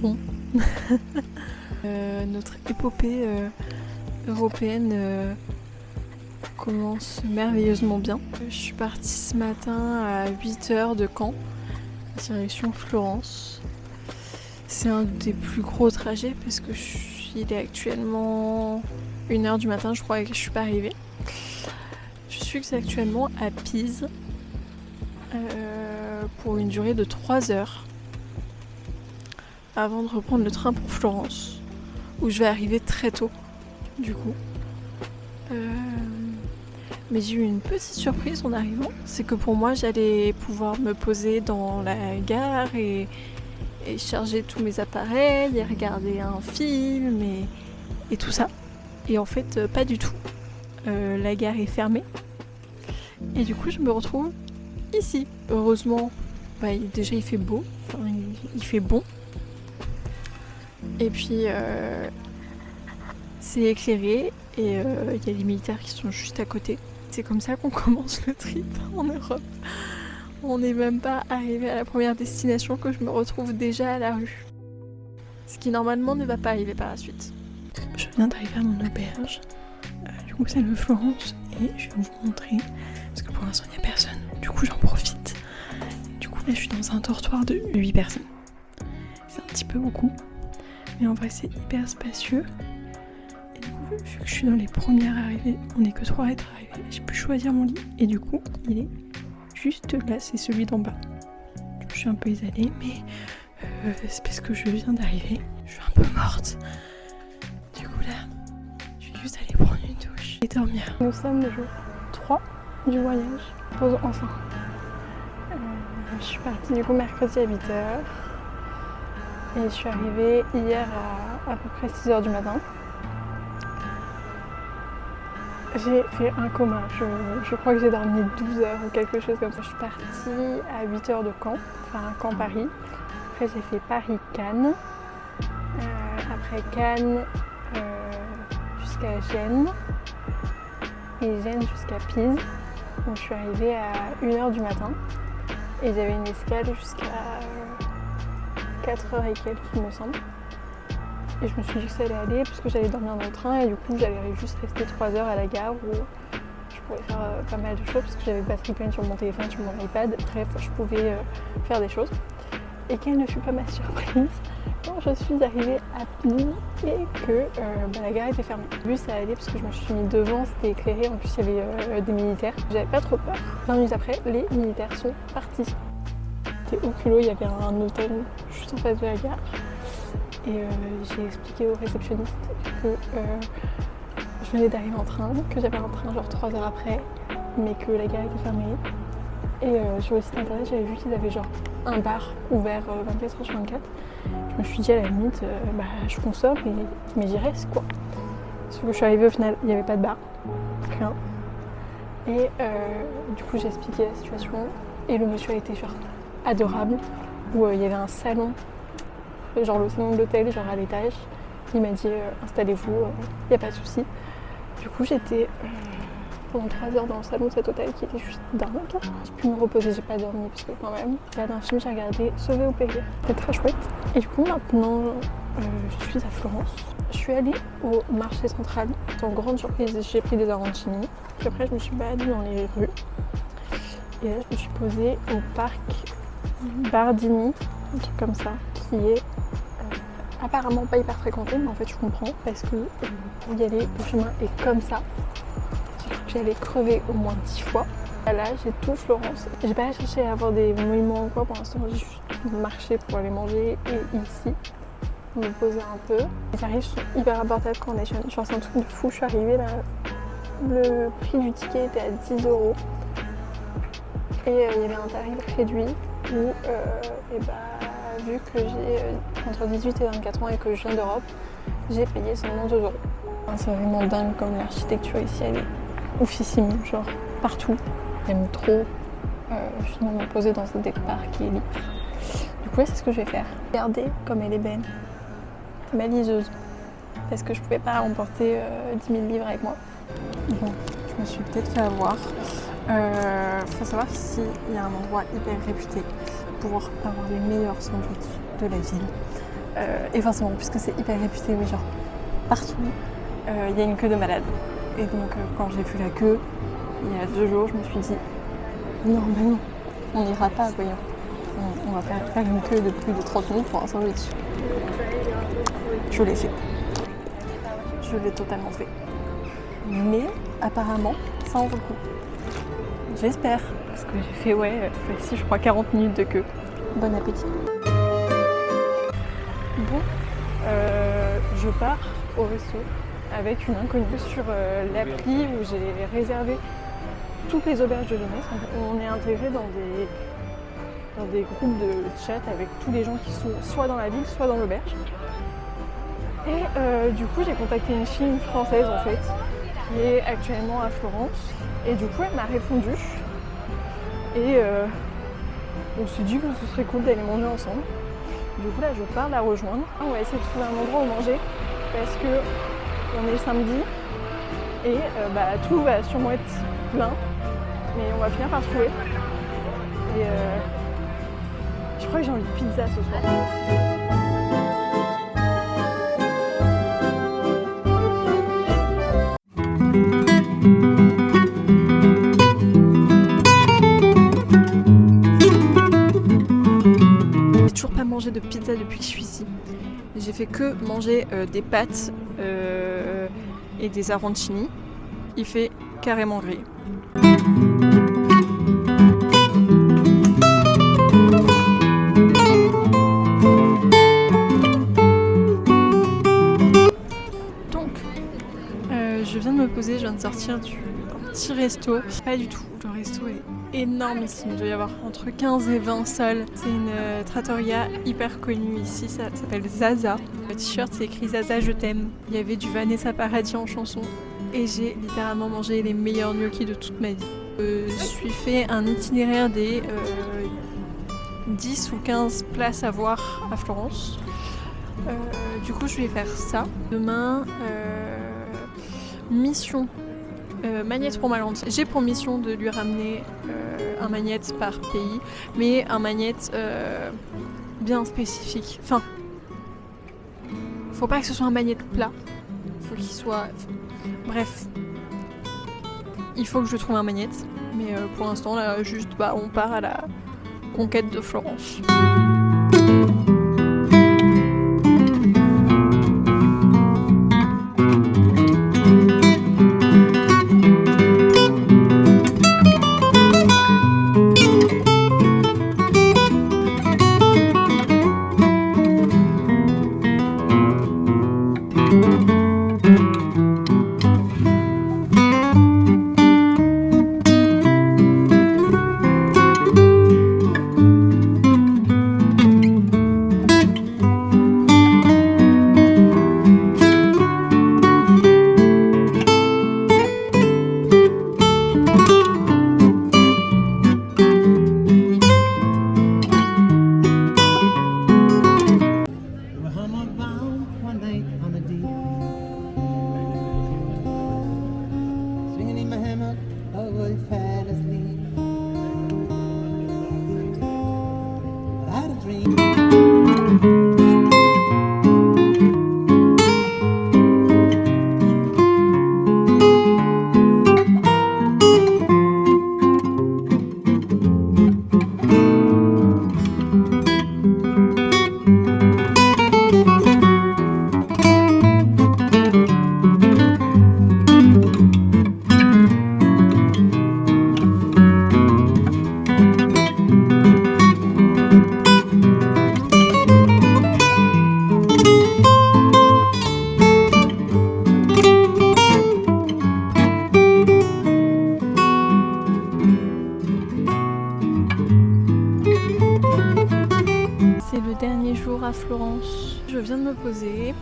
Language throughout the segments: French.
Bon. Notre épopée européenne commence merveilleusement bien. Je suis partie ce matin à 8h de Caen, direction Florence. C'est un des plus gros trajets parce que il est actuellement 1h du matin, je crois que je suis pas arrivée. Je suis actuellement à Pise pour une durée de 3 heures avant de reprendre le train pour Florence, où je vais arriver très tôt du coup. Mais j'ai eu une petite surprise en arrivant, c'est que pour moi j'allais pouvoir me poser dans la gare et charger tous mes appareils et regarder un film et tout ça. Et en fait pas du tout. La gare est fermée et du coup je me retrouve ici. Heureusement, déjà il fait beau, il fait bon. Et puis c'est éclairé et il y a les militaires qui sont juste à côté. C'est comme ça qu'on commence le trip en Europe. On n'est même pas arrivé à la première destination que je me retrouve déjà à la rue. Ce qui normalement ne va pas arriver par la suite. Je viens d'arriver à mon auberge. Du coup c'est le Florence et je vais vous montrer. Parce que pour l'instant il n'y a personne. Du coup j'en profite. Du coup là je suis dans un dortoir de 8 personnes. C'est un petit peu beaucoup. Mais en vrai c'est hyper spacieux. Et du coup vu que je suis dans les premières arrivées, on n'est que 3 à être arrivés, j'ai pu choisir mon lit. Et du coup il est juste là, c'est celui d'en bas. Je suis un peu isolée mais c'est parce que je viens d'arriver. Je suis un peu morte. Du coup là, je vais juste aller prendre une douche et dormir. Nous sommes le jour 3 du voyage. Pause enfin. Je suis partie du coup mercredi à 8h. Et je suis arrivée hier à peu près 6h du matin. J'ai fait un coma, je crois que j'ai dormi 12 heures ou quelque chose comme ça. Je suis partie à 8h de Caen, enfin Caen-Paris. Après j'ai fait Paris-Cannes. Après Cannes jusqu'à Gênes. Et Gênes jusqu'à Pise. Donc je suis arrivée à 1h du matin. Et j'avais une escale jusqu'à 4h et quelques il me semble. Et je me suis dit que ça allait aller parce que j'allais dormir dans le train et du coup j'allais juste rester 3 heures à la gare où je pourrais faire pas mal de choses parce que j'avais batterie pleine sur mon téléphone, sur mon iPad. Bref, je pouvais faire des choses. Et quelle ne fut pas ma surprise quand je suis arrivée à Pise et que la gare était fermée. Au début ça allait parce que je me suis mis devant, c'était éclairé, en plus il y avait des militaires. J'avais pas trop peur. 20 minutes après, les militaires sont partis. C'était au culot, il y avait un hôtel juste en face de la gare. Et j'ai expliqué au réceptionniste que je venais d'arriver en train, que j'avais un train genre 3 heures après, mais que la gare était fermée. Et sur le site internet, j'avais vu qu'ils avaient genre un bar ouvert 24h/24. Je me suis dit à la limite, je consomme, mais j'y reste quoi. Sauf que je suis arrivée au final, il n'y avait pas de bar, rien. Et du coup j'ai expliqué la situation et le monsieur a été genre adorable, où il y avait un salon, genre le salon de l'hôtel, genre à l'étage. Il m'a dit installez-vous, il n'y a pas de souci. Du coup j'étais pendant 3 heures dans le salon de cet hôtel qui était juste dingue. J'ai pu me reposer, j'ai pas dormi parce que quand même. Là d'un film j'ai regardé Sauver ou périr. C'était très chouette. Et du coup maintenant je suis à Florence. Je suis allée au marché central. C'était en grande surprise, j'ai pris des arancini. Puis après je me suis baladée dans les rues. Et là je me suis posée au parc Bardini, un truc comme ça, qui est apparemment pas hyper fréquenté, mais en fait je comprends parce que pour y aller, le chemin est comme ça. J'ai cru que j'allais crever au moins 10 fois. Là j'ai tout Florence. J'ai pas cherché à avoir des monuments ou quoi pour l'instant, j'ai juste marché pour aller manger et ici me poser un peu. Les tarifs sont hyper abordables quand on est jeune. Genre c'est un truc de fou, je suis arrivée là, le prix du ticket était à 10 €. Et il y avait un tarif réduit où vu que j'ai entre 18 et 24 ans et que je viens d'Europe, j'ai payé seulement 2 €. C'est vraiment dingue comme l'architecture ici, elle est oufissime, genre partout. J'aime trop justement me poser dans ce départ qui est libre. Du coup là c'est ce que je vais faire. Regardez comme elle est belle. C'est ma liseuse. Parce que je pouvais pas emporter 10 000 livres avec moi. Bon, je me suis peut-être fait avoir. Faut savoir qu'ici il y a un endroit hyper réputé pour avoir les meilleurs sandwichs de la ville. Et forcément, puisque c'est hyper réputé, mais genre partout, il y a une queue de malade. Et donc quand j'ai vu la queue, il y a 2 jours, je me suis dit non, ben non, on n'ira pas, voyons. On va faire une queue de plus de 30 minutes pour un sandwich. Je l'ai fait. Je l'ai totalement fait. Mais apparemment, ça en vaut le coup. J'espère, parce que j'ai fait, facile, je crois 40 minutes de queue. Bon appétit. Bon, je pars au resto avec une inconnue sur l'appli où j'ai réservé toutes les auberges de jeunesse. On est intégré dans des groupes de chat avec tous les gens qui sont soit dans la ville, soit dans l'auberge. Et du coup, j'ai contacté une fille française en fait, qui est actuellement à Florence. Et du coup, elle m'a répondu. Et on s'est dit que ce serait cool d'aller manger ensemble. Du coup, là, je pars la rejoindre. On va essayer de trouver un endroit où manger parce que on est samedi et tout va sûrement être plein. Mais on va finir par trouver. Et je crois que j'ai envie de pizza ce soir. J'ai toujours pas mangé de pizza depuis que je suis ici. J'ai fait que manger des pâtes et des arancini. Il fait carrément gris. Je viens de me poser, je viens de sortir d'un petit resto. Pas du tout, le resto est énormissime. Il doit y avoir entre 15 et 20 salles. C'est une trattoria hyper connue ici, ça s'appelle Zaza. Le t-shirt c'est écrit Zaza je t'aime. Il y avait du Vanessa Paradis en chanson. Et j'ai littéralement mangé les meilleurs gnocchis de toute ma vie. Je suis fait un itinéraire des 10 ou 15 places à voir à Florence. Du coup je vais faire ça. Demain, mission magnète pour ma grande sœur. J'ai pour mission de lui ramener un magnète par pays, mais un magnète bien spécifique. Enfin, faut pas que ce soit un magnète plat. Faut qu'il soit... Bref. Il faut que je trouve un magnète. Mais pour l'instant, là, juste, on part à la conquête de Florence. À Florence. Je viens de me poser.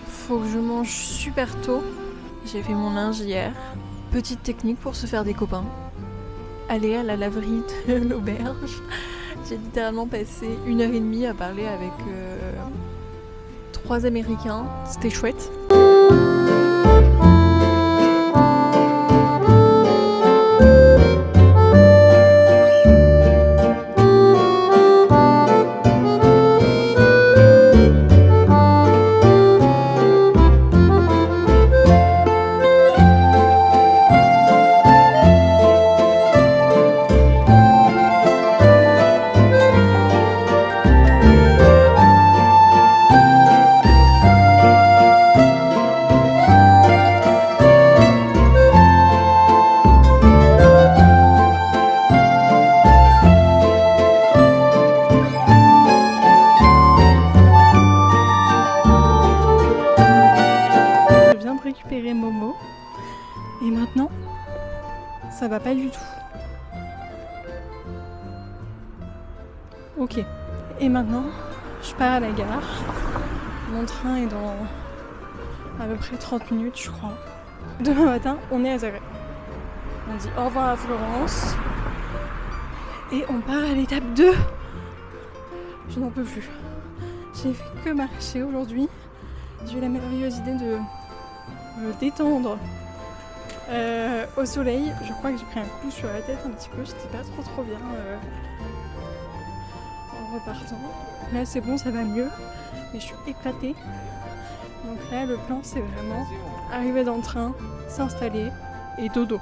Faut que je mange super tôt. J'ai fait mon linge hier. Petite technique pour se faire des copains. Aller à la laverie de l'auberge. J'ai littéralement passé 1h30 à parler avec 3 Américains. C'était chouette. ça va pas du tout. Ok. Et maintenant, je pars à la gare. Mon train est dans à peu près 30 minutes, je crois. Demain matin, on est à Zagreb. On dit au revoir à Florence. Et on part à l'étape 2. Je n'en peux plus. J'ai fait que marcher aujourd'hui. J'ai eu la merveilleuse idée de me détendre au soleil. Je crois que j'ai pris un coup sur la tête un petit peu. J'étais pas trop bien en repartant. Là c'est bon, ça va mieux. Mais je suis éclatée. Donc là le plan c'est vraiment arriver dans le train, s'installer et dodo.